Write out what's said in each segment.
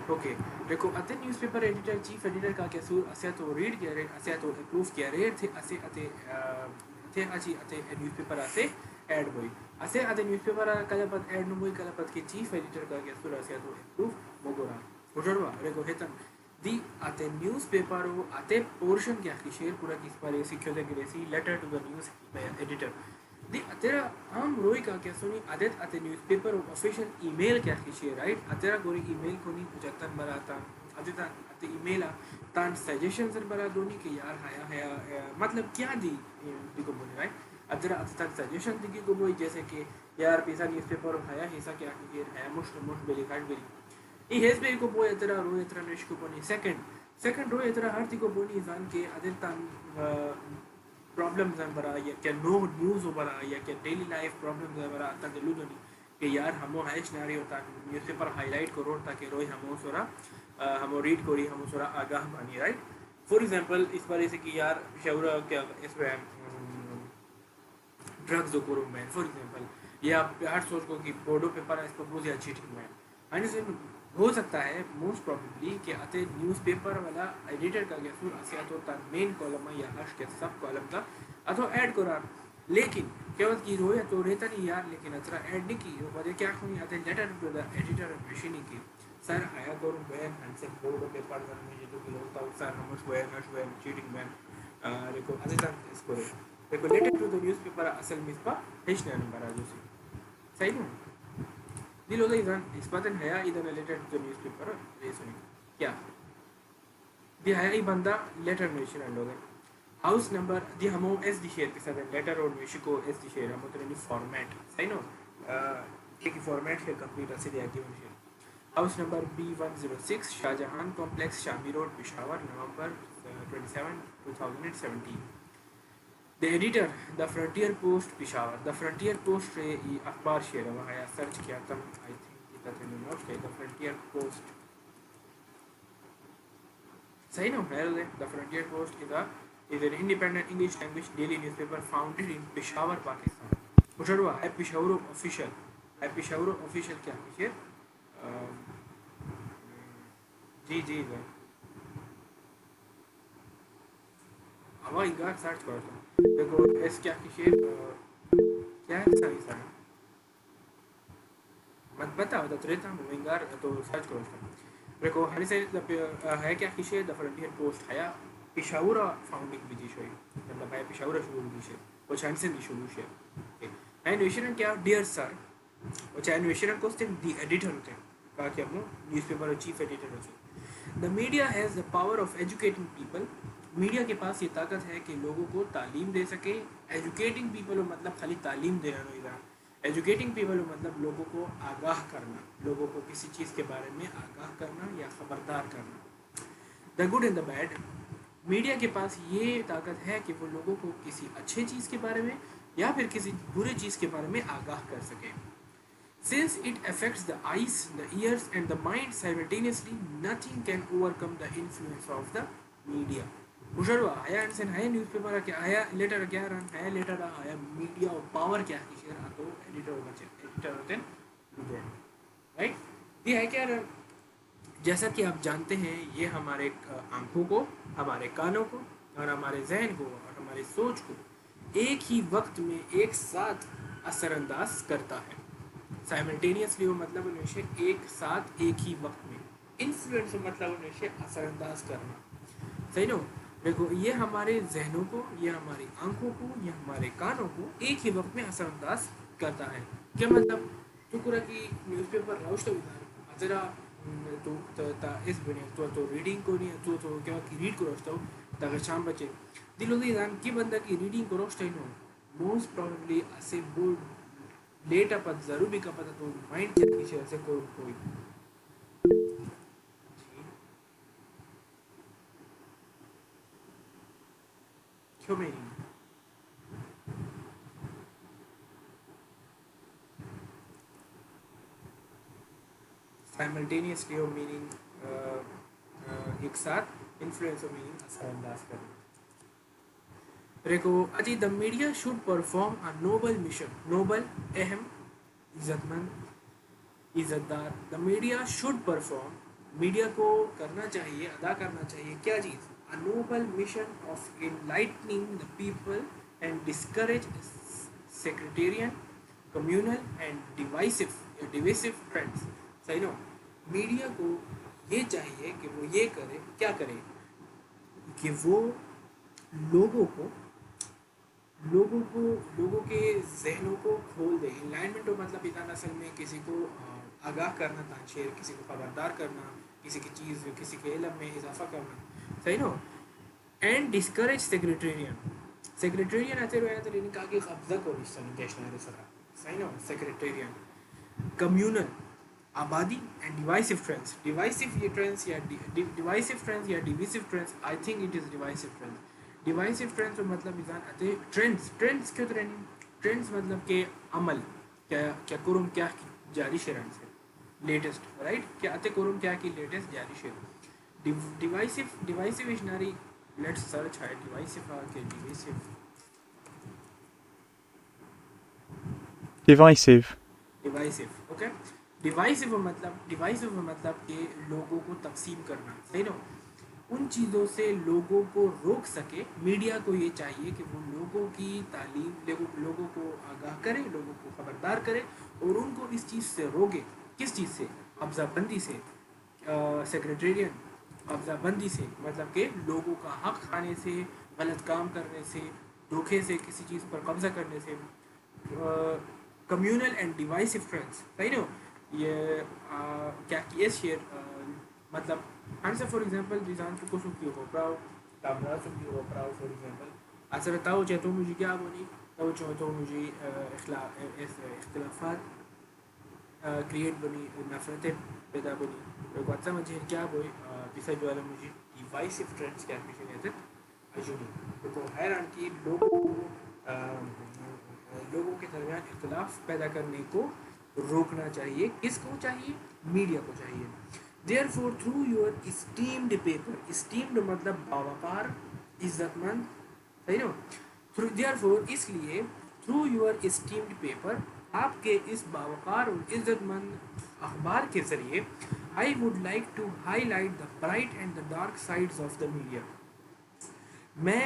Okay دیکھو اتے news paper editor chief editor کا کیسور اسے تو ریڈ کیا رہے اسے تو اپروو کیا رہے تھے اسے تھے اچھی نیوز پیپر اسے ایڈ ہوئی اسے نیوز پیپر کلا پت ایڈ نموئی کلا پت کے چیف ایڈیٹر کا کیسور اسے تو اپروو مگورا وجڑوا ریکو ہتن دی نیوز پیپر پورشن کیا شیئر پورا کس پر سیکھو دے گریسی letter to the news editor دی اترا عام روئی کا کیا سنی عادت newspaper official email کیا شیئر رائٹ اترا گوری ای میل کو نہیں جتن براتا اتنا ای میل تان سجیشن سر برا دونی کہ یار ہیا مطلب کیا دی کو بولے رائٹ اترا تان سجیشن دی کو بوئی جیسے کہ یار پیسا نیوز پیپر ہیا ہیسا کیا شیئر ہے مش بلی کاٹ بلی ای ہیز بے کو بوئی اترا روئی اترا نش کو بونی سیکنڈ روئی اترا ہر تی کو بونی زان کے ادر تان پرابلمز ہیں برا یا کہ نو نیوز ہو برا یا کہ ڈیلی لائف پرابلمز ہیں برا تا دلو دونی کہ یار ہمو ہائش ناری ہوتا نیوز پیپر ہائی لائٹ کرو تاکہ روئی ہمو سورا ہمو ریڈ کوری ہمو سورا آگاہ بانی رائٹ فور ایگزامپل اس بارے سے کہ یار شعورہ کیا اس میں ڈرگز کو کرو میں فور ایگزامپل یا ہر سوچ کو کہ بورڈو پیپر ہے اس پر بہت زیادہ چیٹنگ میں آنے سے ہو سکتا ہے موسٹ پرابیبلی کہ آتے نیوز پیپر والا ایڈیٹر کا گیسور اسے تو تا مین کالم یا ہش کے سب کالم کا اتو ایڈ کرا لیکن کیا وقت کی رویا تو رہتا نہیں یار لیکن اترا ایڈ نہیں کی وہ بجے کیا ہونی آتے لیٹر ٹو دا ایڈیٹر مشینی کی سر آیا کروں بین ہن سے بورڈ پیپر کر میں جو کہ ہوتا ہے سر ہمش وین ہش وین چیٹنگ مین ریکو ادے تک اس کو ریکو letter to the newspaper اصل مسپا ہیچ نمبر آ جو سی صحیح نو دل ہوتا ایزان اس باتن ہے ادھر ریلیٹڈ ٹو نیوز پیپر ریسنی کیا دی ہے ای بندہ لیٹر نیشن اینڈ ہوگا ہاؤس نمبر دی ہمو ایس دی شیئر کے ساتھ لیٹر اور نیشن کو ایس دی شیئر ہمو ترینی فارمیٹ صحیح نو ایک فارمیٹ شیئر کمپلیٹ اسے دیا کی share house number B106 Shah Jahan complex شامی road Peshawar November 27 2017 The editor, The Frontier Post Peshawar. The Frontier Post یہ اخبار شیئر ہے وہاں سرچ کیا تھا آئی تھنک یہ تھا نوٹ کیا The Frontier Post صحیح نا ہے The Frontier Post is an independent English language daily newspaper founded in Peshawar, Pakistan. مجھڑوا ہے پشاور آفیشیل ہے پشاور آفیشیل کیا شیئر جی جی ہوا انگار سرچ کرتا ہوں دیکھو ایس کیا کی شیئر کیا ہے ساری سارا مت بتا ہوتا تو رہتا ہوں انگار تو سرچ کرتا ہوں دیکھو ہری سے ہے کیا کی شیئر دا فرنٹیئر پوسٹ ہے پشاور فاؤنڈنگ بھی جی شوئی مطلب ہے پشاور شروع بھی شیئر وہ چاند سے بھی شروع شیئر ہے انویشن کیا ڈیئر سر وہ چاہے انویشن کو صرف دی ایڈیٹر ہوتے ہیں کہا کہ ہم نیوز پیپر چیف ایڈیٹر ہوتے ہیں the media has the power of educating people media کے پاس یہ طاقت ہے کہ لوگوں کو تعلیم دے سکے ایجوکیٹنگ پیپل مطلب خالی تعلیم دینا نہیں رہا ایجوکیٹنگ پیپل مطلب لوگوں کو آگاہ کرنا لوگوں کو کسی چیز کے بارے میں آگاہ کرنا یا خبردار کرنا the good and the bad media کے پاس یہ طاقت ہے کہ وہ لوگوں کو کسی اچھے چیز کے بارے میں یا پھر کسی برے چیز کے بارے میں آگاہ کر سکے Since it affects the eyes, the ears and the mind simultaneously, nothing can overcome the influence of the media. مجھڑوا آیا انسان ہے نیوز پیپر کیا آیا لیٹر کیا رن ہے لیٹر آیا میڈیا اور پاور کیا ہے شیئر آتو ایڈیٹر ہوتے ہیں رائٹ یہ ہے کیا رن جیسا کہ آپ جانتے ہیں یہ ہمارے آنکھوں کو ہمارے کانوں کو اور ہمارے ذہن کو اور ہماری سوچ کو ایک ہی وقت میں ایک ساتھ اثر انداز کرتا ہے سائملٹینیسلی وہ مطلب انہیں سے ایک ساتھ ایک ہی وقت میں انفلوئنس مطلب انہیں سے اثر انداز کرنا صحیح نو دیکھو یہ ہمارے ذہنوں کو یہ ہماری آنکھوں کو یہ ہمارے کانوں کو ایک ہی وقت میں اثر انداز کرتا ہے کیا مطلب چکرا کی نیوز پیپر روش تو ذرا تو اس بنے تو ریڈنگ کو نہیں تو کیا کہ ریڈ کو روشتا ہوں تاکہ شام بچے دل ہوتی جان کی بندہ کی ریڈنگ کو روشتا ہی نو موسٹ پرابیبلی ایسے بورڈ لیٹ اپ ضرور بھی کا پتہ تو مائنڈ چیک کی شیئر سے کوئی کیوں میں سائملٹینیسلی اور میننگ ایک ساتھ انفلوئنس اور میننگ اثر انداز کرنا ریکو اجی the media should perform a noble mission noble اہم عزت مند عزت دار the media should perform media کو کرنا چاہیے، ادا کرنا چاہیے کیا چیز؟ a noble mission of enlightening the people and discourage sectarian, communal and divisive trends. صحیح نا؟ میڈیا کو یہ چاہیے کہ وہ یہ کرے، کیا کرے کہ وہ لوگوں کو لوگوں کے ذہنوں کو کھول دے. انلائنمنٹ ہو مطلب انسان اصل میں کسی کو آگاہ کرنا، تانشیر کسی کو خبردار کرنا، کسی کی چیز کسی کے علم میں اضافہ کرنا. صحیح نا؟ اینڈ ڈسکریج سیکریٹریین ایسے رہنا تو کہا کہ قبضہ کو صحیح نا؟ سیکریٹریین کمیونل آبادی اینڈ ڈیوائسو ٹرینڈس. ڈیوائسو یہ ٹرینڈس یا ڈیوائسو ٹرینڈس یا divisive trends, I think it is divisive trends. Divisive trends مطلب انسان آتے ٹرینڈس کیوں ٹرینڈ ٹرینڈس مطلب کہ عمل کیا کرم کیا جاری شرن سے لیٹسٹ رائٹ کیا آتے کرم کیا کی لیٹسٹ جاری شیر. ڈیوائسو وشناری لیٹس سرچ ہے ڈیوائسو کے ڈیوائسو اوکے. ڈیوائسو مطلب کہ لوگوں کو تقسیم کرنا. صحیح نا؟ ان چیزوں سے لوگوں کو روک سکے. میڈیا کو یہ چاہیے کہ وہ لوگوں کی تعلیم، لوگوں کو آگاہ کرے، لوگوں کو خبردار کرے اور ان کو اس چیز سے روکے. کس چیز سے؟ قبضہ بندی سے. سیکریٹریین قبضہ بندی سے مطلب کہ لوگوں کا حق کھانے سے، غلط کام کرنے سے، دھوکے سے کسی چیز پر قبضہ کرنے سے. Communal and divisive friends. صحیح نا؟ یہ کیا کیس شیئر مطلب ہم سے فار ایگزامپل ریزان کو سکی ہو پراؤ تابرا سکی ہو پراؤ فار ایگزامپل اصل تاؤ چاہتا مجھے کیا بنی تو چاہتا مجھے اختلافات کریٹ بنی، نفرتیں پیدا بنی واٹسا مجھے کیا بوئی پیسہ جو ہے مجھے ڈیوائسو ٹرینڈس کیا پیچھے کہتے اجنی تو حیران کی لوگوں کے درمیان اختلاف پیدا کرنے کو روکنا چاہیے. کس کو چاہیے؟ میڈیا کو چاہیے. Therefore, through your esteemed paper, esteemed مطلب باوقار، عزت مند. صحیح نا؟ Therefore اس لیے through your esteemed paper آپ کے اس باوقار اور عزت مند اخبار کے ذریعے I would like to highlight the bright and the dark sides of the media. میں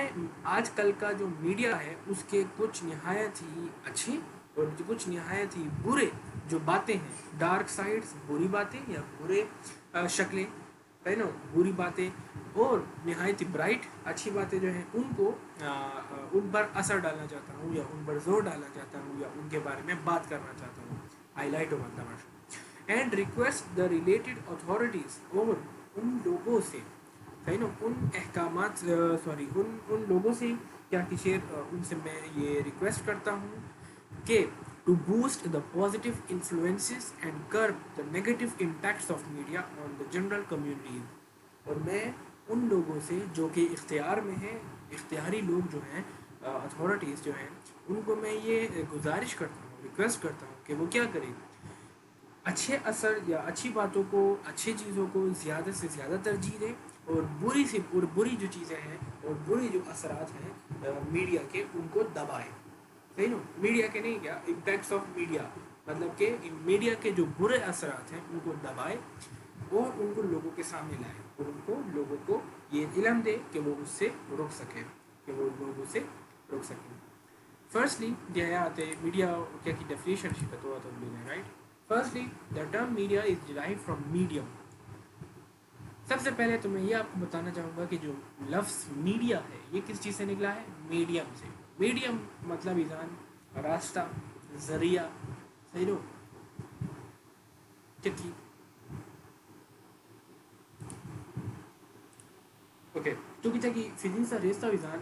آج کل کا جو میڈیا ہے اس کے کچھ نہایت ہی اچھے اور کچھ نہایت ہی برے جو باتیں ہیں، ڈارک سائڈس بری باتیں یا برے شکلیں، ہے نا، بری باتیں اور نہایت ہی برائٹ اچھی باتیں جو ہیں ان کو ان پر اثر ڈالنا چاہتا ہوں یا ان پر زور ڈالنا چاہتا ہوں یا ان کے بارے میں بات کرنا چاہتا ہوں. ہائی لائٹ ہو مطلب and request the related authorities اور ان لوگوں سے، صحیح نا، ان احکامات ان لوگوں سے کیا کہ شیر ان سے میں یہ ریکویسٹ کرتا ہوں کہ to boost the positive influences and curb the negative impacts of media on the general communities. اور میں ان لوگوں سے جو کہ اختیار میں ہیں، اختیاری لوگ جو ہیں، اتھارٹیز جو ہیں، ان کو میں یہ گزارش کرتا ہوں، ریکویسٹ کرتا ہوں کہ وہ کیا کریں، اچھے اثر یا اچھی باتوں کو، اچھی چیزوں کو زیادہ سے زیادہ ترجیح دیں اور بری سے بری جو چیزیں ہیں اور بری جو اثرات ہیں میڈیا کے ان کو دبائیں. صحیح نا؟ میڈیا کے نہیں، کیا امپیکٹس آف میڈیا مطلب کہ میڈیا کے جو برے اثرات ہیں ان کو دبائے اور ان کو لوگوں کے سامنے لائے اور ان کو لوگوں کو یہ علم دے کہ وہ اس سے روک سکیں، کہ وہ لوگوں سے روک سکیں. فرسٹلی یہ آتے میڈیا کیا کی ڈیفینیشن شکت ہوا تو right. Firstly the term media is derive from medium. سب سے پہلے تو میں یہ آپ کو بتانا چاہوں گا کہ جو لفظ میڈیا ہے یہ کس چیز سے نکلا ہے؟ میڈیم سے. میڈیم مطلب انسان راستہ، ذریعہ. صحیح نو ٹھیک. اوکے تو کہتا کہ فزنس کا ریستہ انسان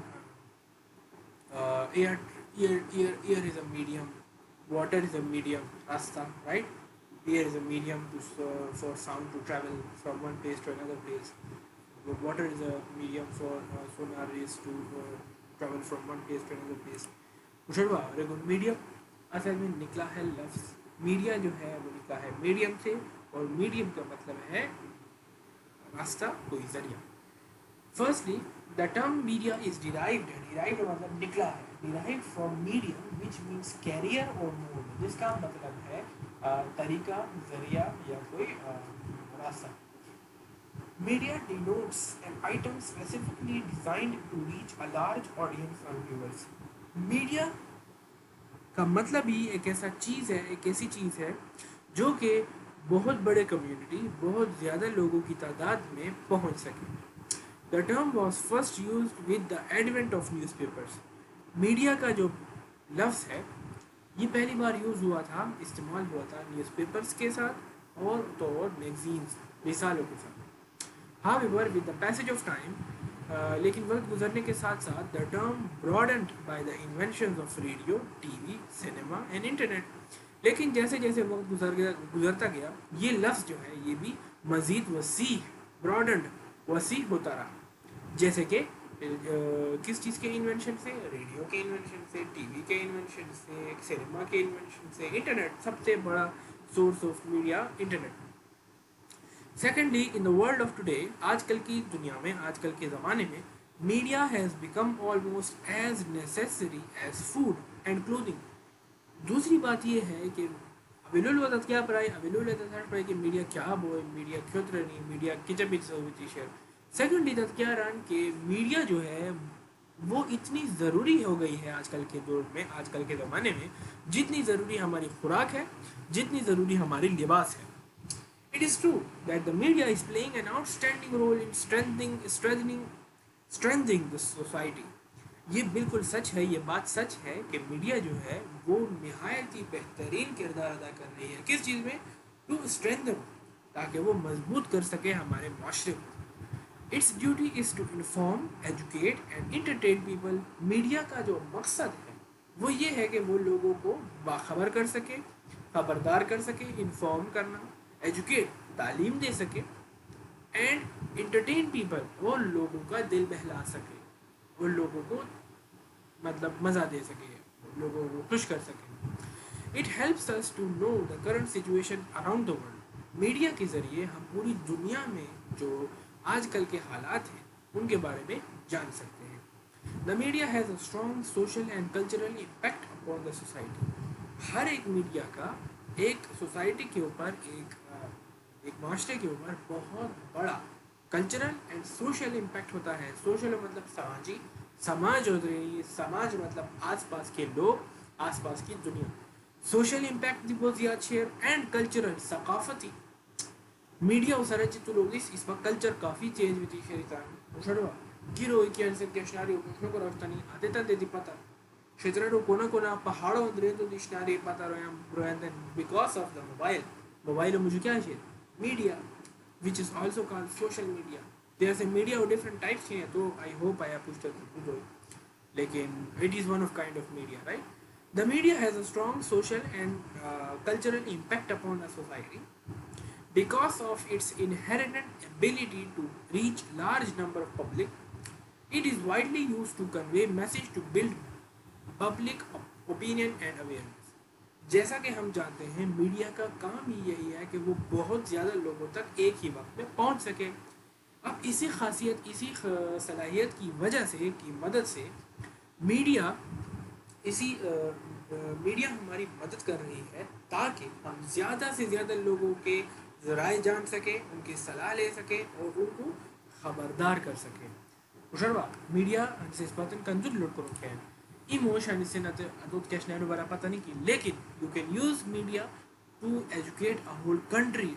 air is a medium, water is a medium, rasta, right? Air is a medium for sound to travel from one place to another place. Water is a medium for sonar rays to travel from one place to another place. مشربہ لیکن medium اصل میں نکلا ہے لفظ media جو ہے وہ نکلا ہے میڈیم سے، اور میڈیم کا مطلب ہے راستہ، کوئی ذریعہ. Firstly, the term media is derived مطلب نکلا ہے derived from medium which means carrier or mode، جس کا مطلب ہے طریقہ، ذریعہ یا کوئی راستہ. Media denotes an item specifically designed to reach a large audience or viewers. Media کا مطلب ہی ایک ایسا چیز ہے، ایک ایسی چیز ہے جو کہ بہت بڑے کمیونٹی، بہت زیادہ لوگوں کی تعداد میں پہنچ سکے. The term was first used with the advent of newspapers. Media کا جو لفظ ہے یہ پہلی بار یوز ہوا تھا، استعمال ہوا تھا نیوز پیپرز کے ساتھ اور میگزینز، رسالوں کے ساتھ. However, with the passage of time, لیکن وقت گزرنے کے ساتھ ساتھ the term broadened by the inventions of radio, TV, cinema and internet. لیکن جیسے جیسے وقت گزرتا گیا یہ لفظ جو ہے یہ بھی مزید وسیع، براڈنڈ، وسیع ہوتا رہا. جیسے کہ کس چیز کے انوینشن سے؟ ریڈیو کے انوینشن سے، ٹی وی کے انوینشن سے، سینما کے انوینشن سے، انٹرنیٹ سب سے بڑا source of media internet. Secondly in the world of today, آج کل کی دنیا میں، آج کل کے زمانے میں media has become almost as necessary as food and clothing. دوسری بات یہ ہے کہ اویلول کیا پڑھائی اویلول پڑھائی کہ میڈیا کیا بوئے، میڈیا کیوں ترنی، میڈیا کچھ بھی ہوتی شیئر. سیکنڈلی کیا ران کہ میڈیا جو ہے وہ اتنی ضروری ہو گئی ہے آج کل کے دور میں، آج کل کے زمانے میں، جتنی ضروری ہماری خوراک ہے، جتنی ضروری ہماری لباس ہے. It is true that the media is playing an outstanding role in strengthening the society. یہ بالکل سچ ہے، یہ بات سچ ہے کہ میڈیا جو ہے وہ نہایت ہی بہترین کردار ادا کر رہی ہے. کس چیز میں؟ ٹو اسٹرینتھن، تاکہ وہ مضبوط کر سکے ہمارے معاشرے کو. Its duty is to inform, educate and entertain people. Media کا جو مقصد ہے وہ یہ ہے کہ وہ لوگوں کو باخبر کر سکے، خبردار کر سکے، انفارم کرنا، ایجوکیٹ تعلیم دے سکے، اینڈ انٹرٹین پیپل وہ لوگوں کا دل بہلا سکے، وہ لوگوں کو مطلب مزہ دے سکے، لوگوں کو خوش کر سکے. It helps us to know the current situation around the world. Media کے ذریعے ہم پوری دنیا میں جو آج کل کے حالات ہیں ان کے بارے میں جان سکتے ہیں. The media has a strong social and cultural impact upon the society. ہر ایک میڈیا کا ایک سوسائٹی کے اوپر، ایک معاشرے کے اوپر بہت بڑا کلچرل اینڈ سوشل امپیکٹ ہوتا ہے. سوشل مطلب سماجی، سماج ہوتا ہے، سماج مطلب آس پاس کے لوگ، آس پاس کی دنیا. سوشل امپیکٹ دی بہت زیادہ شیئر اینڈ کلچرل ثقافتی. میڈیا اسرچ تو لوگ اس وقت کلچر کافی چینج ہوتی ہے. چھڑوا گیرو کی ڈکشنری کو رکھتا نہیں آتے تھے دی پتہ شیطرو کونا کونا پہاڑوں اندر تو ڈکشنری پتہ رہے because of the mobile. Mobile مجھے کیا ہے media which is also called social media. There's a media of different types here, so I hope I have pushed it through. Lekin it is one of kind of media, right? The media has a strong social and cultural impact upon the society because of its inherent ability to reach large number of public. It is widely used to convey message to build public opinion and awareness. جیسا کہ ہم جانتے ہیں media کا کام ہی یہی ہے کہ وہ بہت زیادہ لوگوں تک ایک ہی وقت میں پہنچ سکے. اب اسی خاصیت، اسی صلاحیت کی وجہ سے، کی مدد سے میڈیا ہماری مدد کر رہی ہے تاکہ ہم زیادہ سے زیادہ لوگوں کے ذرائع جان سکیں، ان کی صلاح لے سکیں اور ان کو خبردار کر سکیں. مشروا میڈیا سے اس بات کنجر لوٹ کو رکھے ہیں ایموشن سے نہ ادوت کیش نے بارا پتہ نہیں کی، لیکن you can use media to educate a whole country,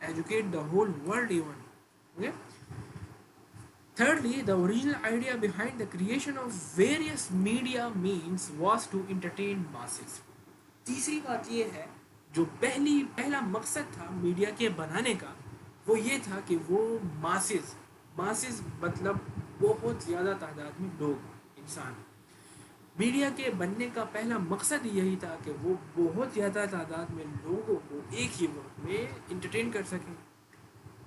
educate the whole world even. Okay. Thirdly, the original idea behind the creation of various media means was to entertain masses. تیسری بات یہ ہے جو پہلا مقصد تھا میڈیا کے بنانے کا وہ یہ تھا کہ وہ ماسز مطلب بہت زیادہ تعداد میں لوگ، انسان. میڈیا کے بننے کا پہلا مقصد یہی تھا کہ وہ بہت زیادہ تعداد میں لوگوں کو ایک ہی وقت میں انٹرٹین کر سکیں،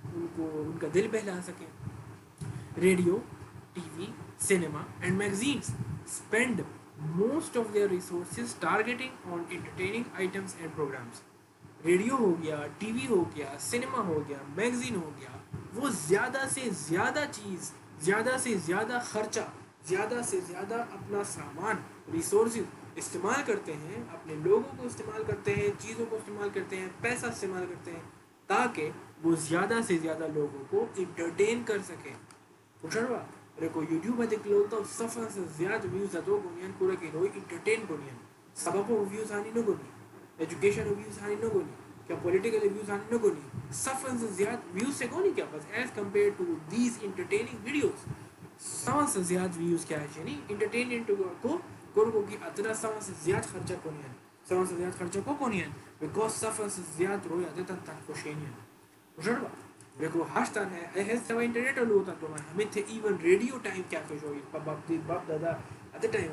ان کا دل بہلا سکیں. Radio, TV, cinema and magazines spend most of their resources targeting on entertaining items and programmes. Radio ہو گیا، ٹی وی ہو گیا، سینما ہو گیا، میگزین ہو گیا، وہ زیادہ سے زیادہ چیز، زیادہ سے زیادہ خرچہ، زیادہ سے زیادہ اپنا سامان، ریسورسز استعمال کرتے ہیں، اپنے لوگوں کو استعمال کرتے ہیں، چیزوں کو استعمال کرتے ہیں، پیسہ استعمال کرتے ہیں تاکہ وہ زیادہ سے زیادہ لوگوں کو انٹرٹین کر سکیں. Kushara, reko YouTube ade klota safa se zyada views ato gonian kura ke roi entertain gonian. Sababu views hani no goni. Education views hani no goni. Kya political views hani no goni. Safa se zyada views se goni kya bas as compared to these entertaining videos. Safa se zyada views kya hai ni entertainment ko ko ki atna safa se zyada kharcha gonian. Safa se zyada kharcha ko gonian because safa se zyada roi ade tan tan koshenian. Kushara. Reko hashtan hai has the internet alota to hame the even radio time kya ko joy bab dada at the time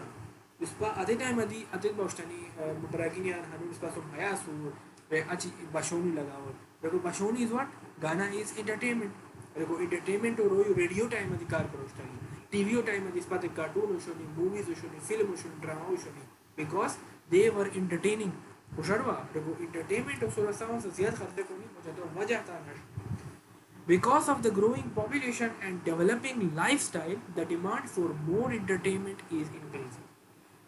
ispa at the time adi atit bostani mubraginian hanu ispa so hayasu ve achi bashoni lagawo reko bashoni is what gana is entertainment reko entertainment or radio time adi kar prostani tv time adi ispa te cartoon ushoni movies ushoni film ushoni drama ushoni because they were entertaining usharwa reko entertainment of sura sama se zyada kharche ko nahi mujhe to maza aata hai. Because of the growing population and developing lifestyle, the demand for more entertainment is increasing.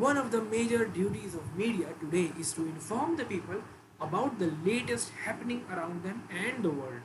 One of the major duties of media today is to inform the people about the latest happening around them and the world.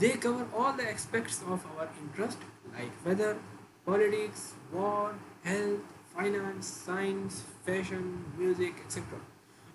They cover all the aspects of our interest like weather, politics, war, health, finance, science, fashion, music, etc.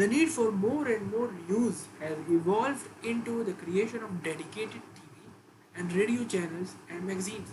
The need for more and more news has evolved into the creation of dedicated TV and radio channels and magazines.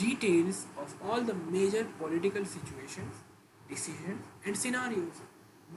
details of all the major political situations, decisions and scenarios.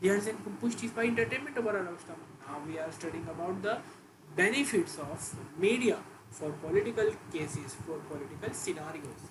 there is push by entertainment over our lifestyle. Now we are studying about the benefits of media for political cases, for political scenarios.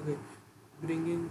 okay bringing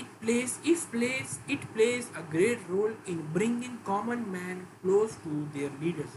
It plays a great role in bringing common man close to their leaders.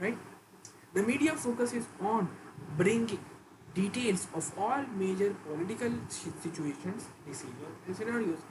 right? The media focuses on bringing details of all major political situations, decisions and scenarios.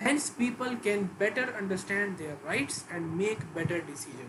Hence people can better understand their rights and make better decision.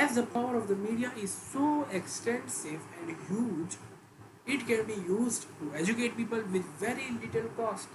As the power of the media is so extensive and huge, it can be used to educate people with very little cost.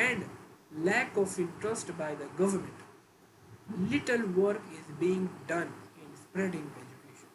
and lack of interest by the government, little work is being done in spreading education.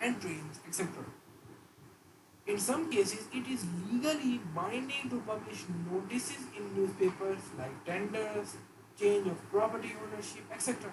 and trains, etc. In some cases, it is legally binding to publish notices in newspapers like tenders, change of property ownership, etc.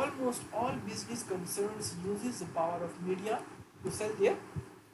Almost all business concerns uses the power of media to sell their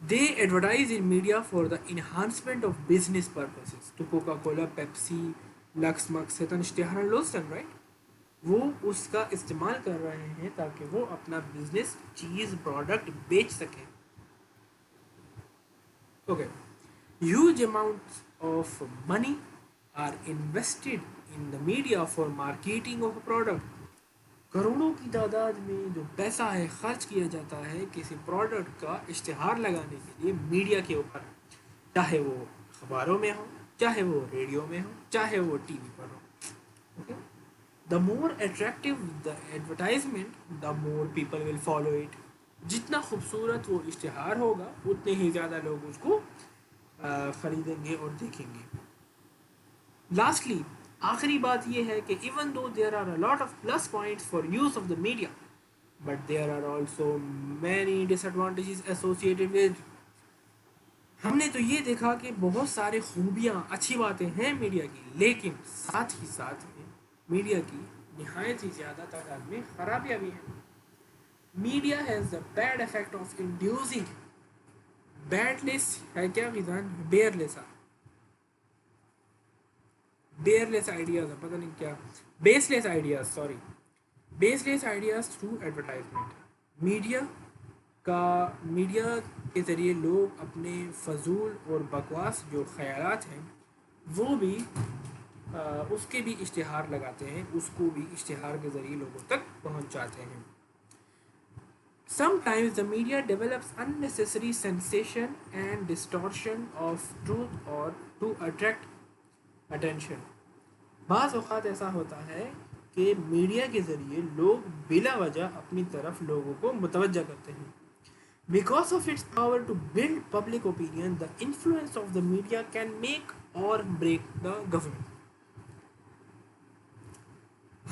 They advertise in media for the enhancement of business purposes. To Coca-Cola, Pepsi, Lux, Maqsatan, Ishtiharan, Lawson, right? وہ اس کا استعمال کر رہے ہیں تاکہ وہ اپنا business چیز پروڈکٹ بیچ سکیں. Okay. Huge amounts of money are invested in the media for marketing of a product. کروڑوں کی تعداد میں جو پیسہ ہے خرچ کیا جاتا ہے کسی پروڈکٹ کا اشتہار لگانے کے لیے میڈیا کے اوپر, چاہے وہ اخباروں میں ہو, چاہے وہ ریڈیو میں ہو, چاہے وہ T V per who. Okay. The more attractive the advertisement the more people will follow it. جتنا خوبصورت وہ اشتہار ہوگا اتنے ہی زیادہ لوگ اس کو خریدیں گے اور دیکھیں گے. لاسٹلی آخری بات یہ ہے کہ even though there are a lot of plus points for use of the media but there are also many disadvantages associated with. ہم نے تو یہ دیکھا کہ بہت سارے خوبیاں اچھی باتیں ہیں میڈیا کی, لیکن ساتھ ہی ساتھ میں میڈیا کی نہایت ہی زیادہ تعداد میں خرابیاں بھی ہیں. Media has the bad effect of inducing baseless ہے کیا غذان بیئر لیسا بیئر لیس آئیڈیاز پتہ نہیں کیا baseless ideas sorry baseless ideas through advertisement. Media کے ذریعے لوگ اپنے فضول اور بکواس جو خیالات ہیں وہ بھی اس کے بھی اشتہار لگاتے ہیں, اس کو بھی اشتہار کے ذریعے لوگوں تک پہنچاتے ہیں. Sometimes the media develops unnecessary sensation and distortion of truth or to attract attention. بعض اوقات ایسا ہوتا ہے کہ میڈیا کے ذریعے لوگ بلا وجہ اپنی طرف لوگوں کو متوجہ کرتے ہیں. Because of its power to build public opinion, the influence of the media can make or break the government.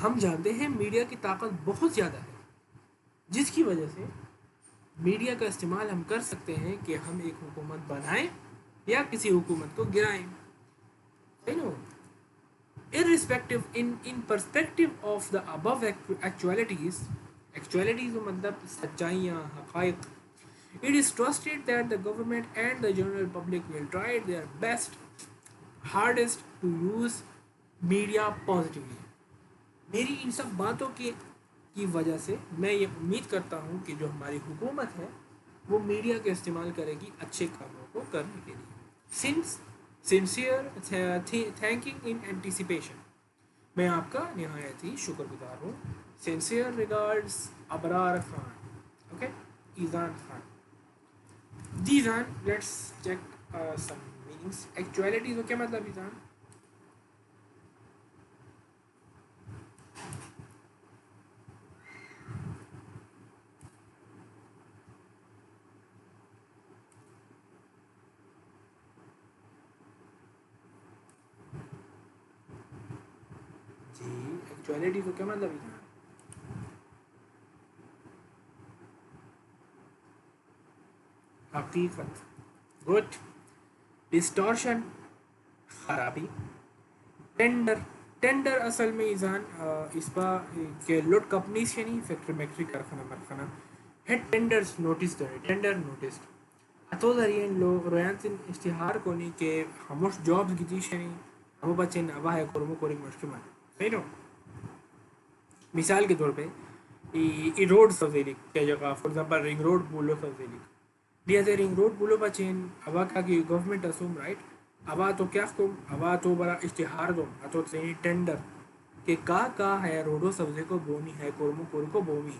ہم جانتے ہیں میڈیا کی طاقت بہت زیادہ ہے, جس کی وجہ سے میڈیا کا استعمال ہم کر سکتے ہیں کہ ہم ایک حکومت بنائیں یا کسی حکومت کو گرائیں. Irrespective in perspective of the above actualities مطلب سچائیاں حقائق, it is trusted that the government and the general public will try their best hardest to use media positively. میری ان سب باتوں کی وجہ سے میں یہ امید کرتا ہوں کہ جو ہماری حکومت ہے وہ میڈیا کا استعمال کرے گی اچھے کاموں کو کرنے کے لیے. سنسیئر تھینکنگ ان اینٹیسپیشن, میں آپ کا نہایت ہی شکر گزار ہوں. Sincere regards Abrar Khan. Okay, Aizan Khan. دیزان let's check some meanings. Actualities کیا مطلب ایزان؟ جی ایکچویلٹی کو کیا مطلب ہے؟ حقیقت. گڈ. ڈسٹورشن خرابی. ٹینڈر اصل میں ایزان اس پا کہ لوٹ کمپنیز کے نہیں فیکٹری کارخانہ مرخانہ ہے ٹینڈرز نوٹس کرے ٹینڈر نوٹس اتو ذریعے لوگ رویانتن اشتہار کو نہیں کہ ہموش جابز کی چیز نہیں ہمو بچے نبا ہے کرمو کوری مشکل صحیح نو. مثال کے طور پہ ای روڈ سوزیلک کیا جگہ فور ایگزامپل رنگ روڈ بولو سوزیلک دیا دے رنگ روڈ بولو بچین ابا کا کہ گورنمنٹ اسوم رائٹ ابا تو کیا کم ابا تو بڑا اشتہار دو اتو صحیح ٹینڈر کہ کا ہے روڈو سبزے کو بونی ہے کرمو کور کو بومی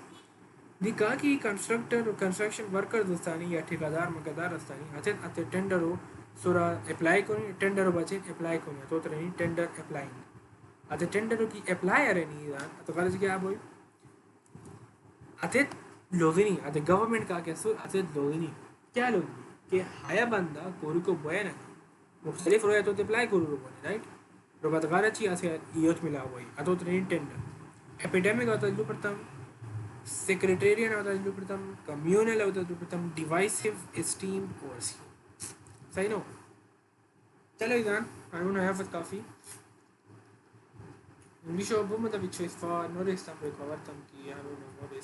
دی کا کہ کنسٹرکشن ورکر دستانی یا ٹھیکادار مقدار دستانی اتے ٹینڈر ہو سورا اپلائی کریں ٹینڈر ہو بچین اپلائی کریں تو رہی ٹینڈر اپلائنگ اتے ٹینڈر کی اپلائی ارے نہیں تو غلط کیا بوئی اتے لوزنی اتے گورنمنٹ کا کیا سو اتے لوزنی کیا لوزنی کہ ہایا بندہ کوری کو بویا نہ مختلف رویا تو اپلائی کرو رو بولی رائٹ رو بات غلط چی اسے ایوت ملا ہوئی اتو رہی ٹینڈر ایپیڈیمک ہوتا جو پرتم سیکریٹریین ہوتا جو پرتم کمیونل ہوتا جو پرتم ڈیوائسیو اسٹیم اورسی صحیح نو. چلو ایزان قانون حیافت کافی Invece ho bomba da vicino fa non resta poi qua guarda che hanno una nuova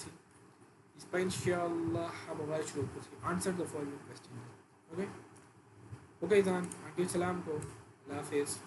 اس پر انشاءاللہ ہم ہمارے شروع کو answer the following question. Okay okay ایزان، آپ کے السلام کو اللہ حافظ.